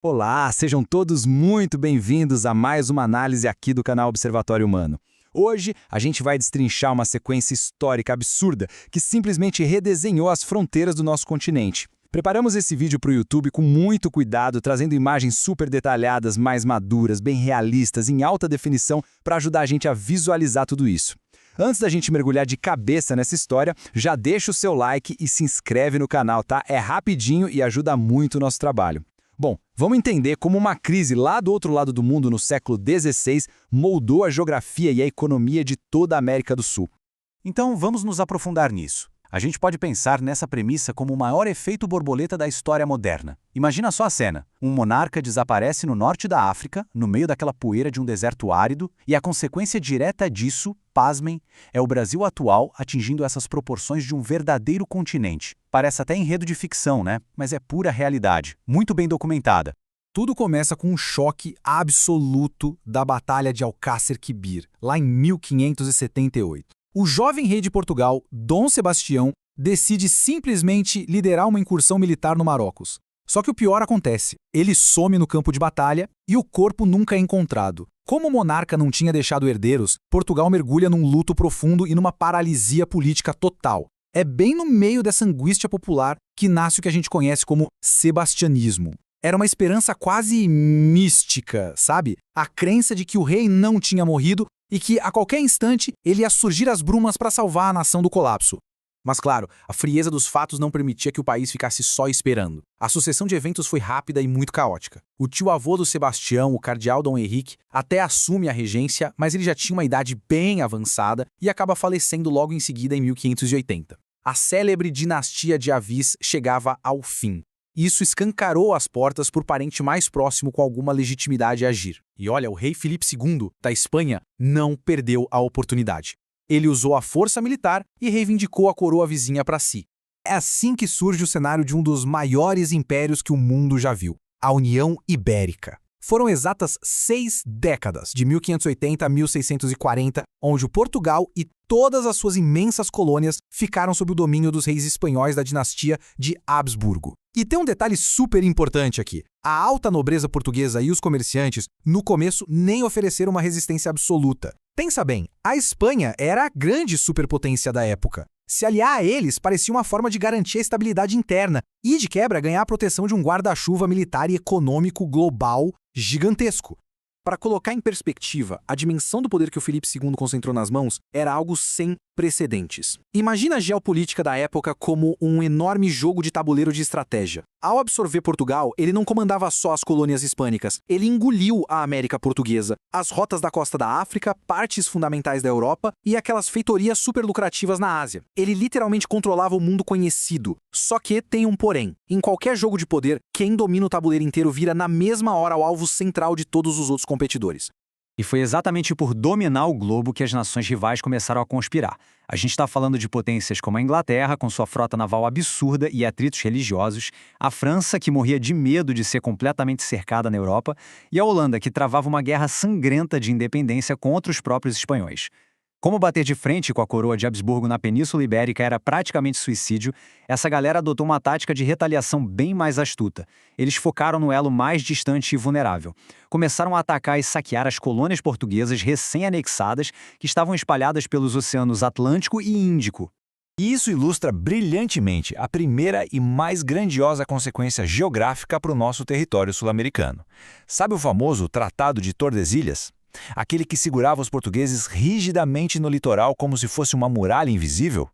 Olá, sejam todos muito bem-vindos a mais uma análise aqui do canal Observatório Humano. Hoje, a gente vai destrinchar uma sequência histórica absurda que simplesmente redesenhou as fronteiras do nosso continente. Preparamos esse vídeo para o YouTube com muito cuidado, trazendo imagens super detalhadas, mais maduras, bem realistas, em alta definição, para ajudar a gente a visualizar tudo isso. Antes da gente mergulhar de cabeça nessa história, já deixa o seu like e se inscreve no canal, tá? É rapidinho e ajuda muito o nosso trabalho. Bom, vamos entender como uma crise lá do outro lado do mundo no século XVI moldou a geografia e a economia de toda a América do Sul. Então vamos nos aprofundar nisso. A gente pode pensar nessa premissa como o maior efeito borboleta da história moderna. Imagina só a cena. Um monarca desaparece no norte da África, no meio daquela poeira de um deserto árido, e a consequência direta disso, pasmem, é o Brasil atual atingindo essas proporções de um verdadeiro continente. Parece até enredo de ficção, né? Mas é pura realidade, muito bem documentada. Tudo começa com um choque absoluto da Batalha de Alcácer Quibir, lá em 1578. O jovem rei de Portugal, Dom Sebastião, decide simplesmente liderar uma incursão militar no Marrocos. Só que o pior acontece. Ele some no campo de batalha e o corpo nunca é encontrado. Como o monarca não tinha deixado herdeiros, Portugal mergulha num luto profundo e numa paralisia política total. É bem no meio dessa angústia popular que nasce o que a gente conhece como sebastianismo. Era uma esperança quase mística, sabe? A crença de que o rei não tinha morrido e que, a qualquer instante, ele ia surgir às brumas para salvar a nação do colapso. Mas claro, a frieza dos fatos não permitia que o país ficasse só esperando. A sucessão de eventos foi rápida e muito caótica. O tio-avô do Sebastião, o cardeal Dom Henrique, até assume a regência, mas ele já tinha uma idade bem avançada e acaba falecendo logo em seguida em 1580. A célebre dinastia de Avis chegava ao fim. Isso escancarou as portas para o parente mais próximo com alguma legitimidade a agir. E olha, o rei Filipe II, da Espanha, não perdeu a oportunidade. Ele usou a força militar e reivindicou a coroa vizinha para si. É assim que surge o cenário de um dos maiores impérios que o mundo já viu, a União Ibérica. Foram exatas 6 décadas, de 1580 a 1640, onde o Portugal e todas as suas imensas colônias ficaram sob o domínio dos reis espanhóis da dinastia de Habsburgo. E tem um detalhe super importante aqui. A alta nobreza portuguesa e os comerciantes, no começo, nem ofereceram uma resistência absoluta. Pensa bem, a Espanha era a grande superpotência da época. Se aliar a eles parecia uma forma de garantir a estabilidade interna e, de quebra, ganhar a proteção de um guarda-chuva militar e econômico global gigantesco. Para colocar em perspectiva, a dimensão do poder que o Filipe II concentrou nas mãos era algo sem precedentes. Imagina a geopolítica da época como um enorme jogo de tabuleiro de estratégia. Ao absorver Portugal, ele não comandava só as colônias hispânicas, ele engoliu a América portuguesa, as rotas da costa da África, partes fundamentais da Europa e aquelas feitorias super lucrativas na Ásia. Ele literalmente controlava o mundo conhecido. Só que tem um porém. Em qualquer jogo de poder, quem domina o tabuleiro inteiro vira na mesma hora o alvo central de todos os outros competidores. E foi exatamente por dominar o globo que as nações rivais começaram a conspirar. A gente está falando de potências como a Inglaterra, com sua frota naval absurda e atritos religiosos, a França, que morria de medo de ser completamente cercada na Europa, e a Holanda, que travava uma guerra sangrenta de independência contra os próprios espanhóis. Como bater de frente com a coroa de Habsburgo na Península Ibérica era praticamente suicídio, essa galera adotou uma tática de retaliação bem mais astuta. Eles focaram no elo mais distante e vulnerável. Começaram a atacar e saquear as colônias portuguesas recém-anexadas que estavam espalhadas pelos oceanos Atlântico e Índico. E isso ilustra brilhantemente a primeira e mais grandiosa consequência geográfica para o nosso território sul-americano. Sabe o famoso Tratado de Tordesilhas? Aquele que segurava os portugueses rigidamente no litoral como se fosse uma muralha invisível?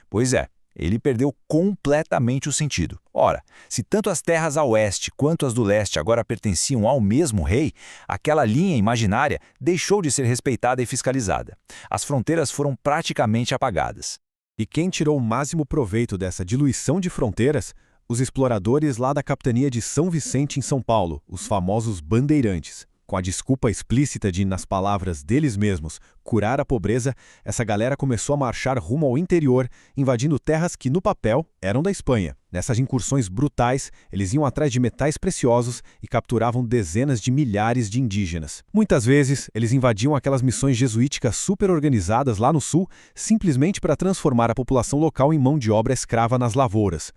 Pois é, ele perdeu completamente o sentido. Ora, se tanto as terras a oeste quanto as do leste agora pertenciam ao mesmo rei, aquela linha imaginária deixou de ser respeitada e fiscalizada. As fronteiras foram praticamente apagadas. E quem tirou o máximo proveito dessa diluição de fronteiras? Os exploradores lá da capitania de São Vicente, em São Paulo, os famosos bandeirantes. Com a desculpa explícita de, nas palavras deles mesmos, curar a pobreza, essa galera começou a marchar rumo ao interior, invadindo terras que, no papel, eram da Espanha. Nessas incursões brutais, eles iam atrás de metais preciosos e capturavam dezenas de milhares de indígenas. Muitas vezes, eles invadiam aquelas missões jesuíticas super organizadas lá no sul, simplesmente para transformar a população local em mão de obra escrava nas lavouras.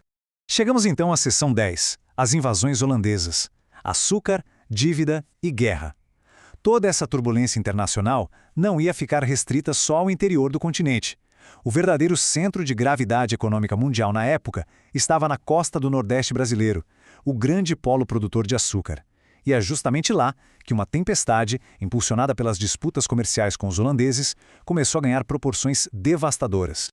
Chegamos então à seção 10, as invasões holandesas. açúcar, dívida e guerra. Toda essa turbulência internacional não ia ficar restrita só ao interior do continente. O verdadeiro centro de gravidade econômica mundial na época estava na costa do Nordeste brasileiro, o grande polo produtor de açúcar. E é justamente lá que uma tempestade, impulsionada pelas disputas comerciais com os holandeses, começou a ganhar proporções devastadoras.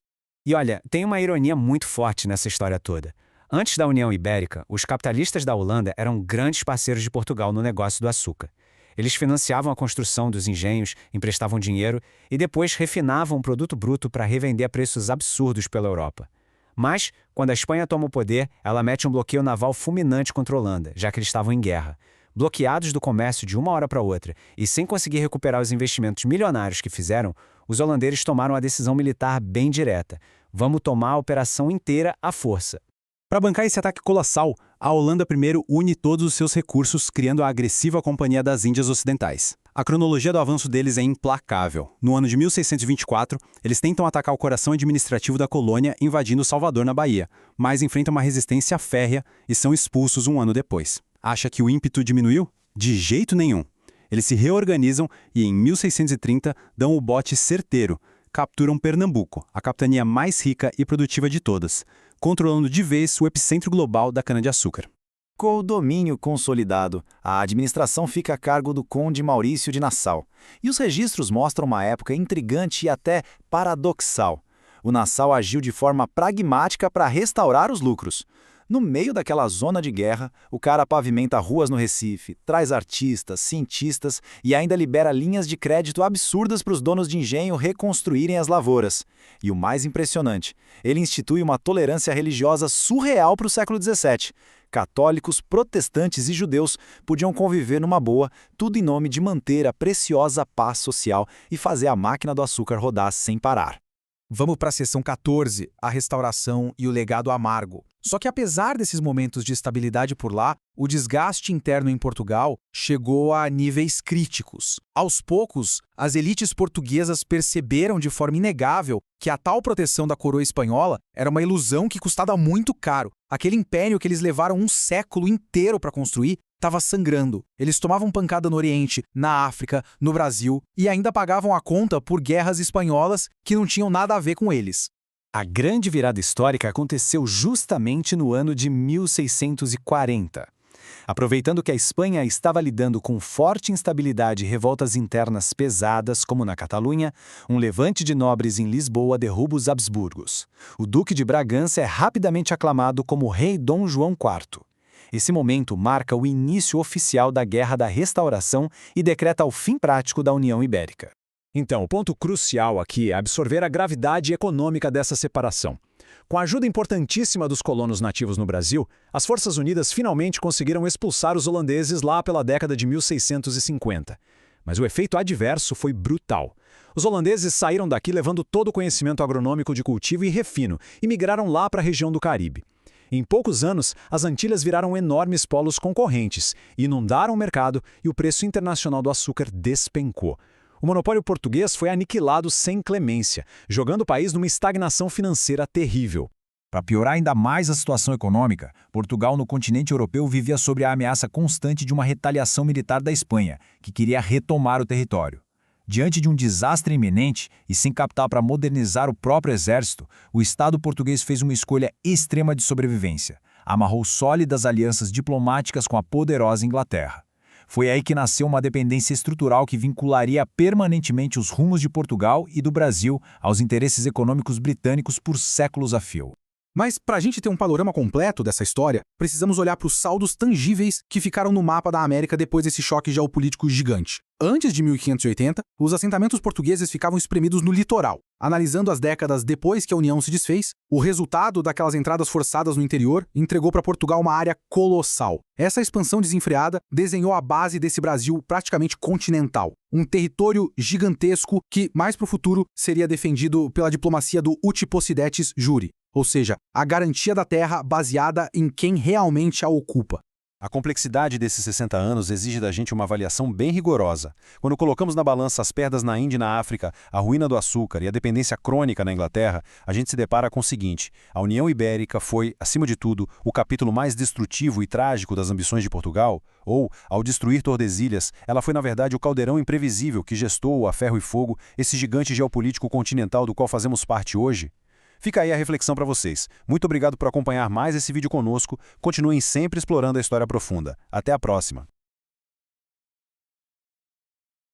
E olha, tem uma ironia muito forte nessa história toda. Antes da União Ibérica, os capitalistas da Holanda eram grandes parceiros de Portugal no negócio do açúcar. Eles financiavam a construção dos engenhos, emprestavam dinheiro e depois refinavam o produto bruto para revender a preços absurdos pela Europa. Mas, quando a Espanha toma o poder, ela mete um bloqueio naval fulminante contra a Holanda, já que eles estavam em guerra. Bloqueados do comércio de uma hora para outra e sem conseguir recuperar os investimentos milionários que fizeram, os holandeses tomaram a decisão militar bem direta. Vamos tomar a operação inteira à força. Para bancar esse ataque colossal, a Holanda primeiro une todos os seus recursos, criando a agressiva Companhia das Índias Ocidentais. A cronologia do avanço deles é implacável. No ano de 1624, eles tentam atacar o coração administrativo da colônia, invadindo Salvador, na Bahia, mas enfrentam uma resistência férrea e são expulsos um ano depois. Acha que o ímpeto diminuiu? De jeito nenhum. Eles se reorganizam e, em 1630, dão o bote certeiro. Capturam Pernambuco, a capitania mais rica e produtiva de todas, controlando de vez o epicentro global da cana-de-açúcar. Com o domínio consolidado, a administração fica a cargo do conde Maurício de Nassau, e os registros mostram uma época intrigante e até paradoxal. O Nassau agiu de forma pragmática para restaurar os lucros. No meio daquela zona de guerra, o cara pavimenta ruas no Recife, traz artistas, cientistas e ainda libera linhas de crédito absurdas para os donos de engenho reconstruírem as lavouras. E o mais impressionante, ele institui uma tolerância religiosa surreal para o século XVII. Católicos, protestantes e judeus podiam conviver numa boa, tudo em nome de manter a preciosa paz social e fazer a máquina do açúcar rodar sem parar. Vamos para a seção 14, a restauração e o legado amargo. Só que apesar desses momentos de estabilidade por lá, o desgaste interno em Portugal chegou a níveis críticos. Aos poucos, as elites portuguesas perceberam de forma inegável que a tal proteção da coroa espanhola era uma ilusão que custava muito caro. Aquele império que eles levaram um século inteiro para construir estava sangrando. Eles tomavam pancada no Oriente, na África, no Brasil e ainda pagavam a conta por guerras espanholas que não tinham nada a ver com eles. A grande virada histórica aconteceu justamente no ano de 1640. Aproveitando que a Espanha estava lidando com forte instabilidade e revoltas internas pesadas, como na Catalunha, um levante de nobres em Lisboa derruba os Habsburgos. O Duque de Bragança é rapidamente aclamado como Rei Dom João IV. Esse momento marca o início oficial da Guerra da Restauração e decreta o fim prático da União Ibérica. Então, o ponto crucial aqui é absorver a gravidade econômica dessa separação. Com a ajuda importantíssima dos colonos nativos no Brasil, as Forças Unidas finalmente conseguiram expulsar os holandeses lá pela década de 1650. Mas o efeito adverso foi brutal. Os holandeses saíram daqui levando todo o conhecimento agronômico de cultivo e refino e migraram lá para a região do Caribe. Em poucos anos, as Antilhas viraram enormes polos concorrentes, inundaram o mercado e o preço internacional do açúcar despencou. O monopólio português foi aniquilado sem clemência, jogando o país numa estagnação financeira terrível. Para piorar ainda mais a situação econômica, Portugal no continente europeu vivia sob a ameaça constante de uma retaliação militar da Espanha, que queria retomar o território. Diante de um desastre iminente e sem capital para modernizar o próprio exército, o Estado português fez uma escolha extrema de sobrevivência. Amarrou sólidas alianças diplomáticas com a poderosa Inglaterra. Foi aí que nasceu uma dependência estrutural que vincularia permanentemente os rumos de Portugal e do Brasil aos interesses econômicos britânicos por séculos a fio. Mas, para a gente ter um panorama completo dessa história, precisamos olhar para os saldos tangíveis que ficaram no mapa da América depois desse choque geopolítico gigante. Antes de 1580, os assentamentos portugueses ficavam espremidos no litoral. Analisando as décadas depois que a União se desfez, o resultado daquelas entradas forçadas no interior entregou para Portugal uma área colossal. Essa expansão desenfreada desenhou a base desse Brasil praticamente continental. Um território gigantesco que, mais para o futuro, seria defendido pela diplomacia do Uti Possidetis Juri, ou seja, a garantia da terra baseada em quem realmente a ocupa. A complexidade desses 60 anos exige da gente uma avaliação bem rigorosa. Quando colocamos na balança as perdas na Índia e na África, a ruína do açúcar e a dependência crônica na Inglaterra, a gente se depara com o seguinte: a União Ibérica foi, acima de tudo, o capítulo mais destrutivo e trágico das ambições de Portugal, ou, ao destruir Tordesilhas, ela foi na verdade o caldeirão imprevisível que gestou a ferro e fogo esse gigante geopolítico continental do qual fazemos parte hoje. Fica aí a reflexão para vocês. Muito obrigado por acompanhar mais esse vídeo conosco. Continuem sempre explorando a história profunda. Até a próxima!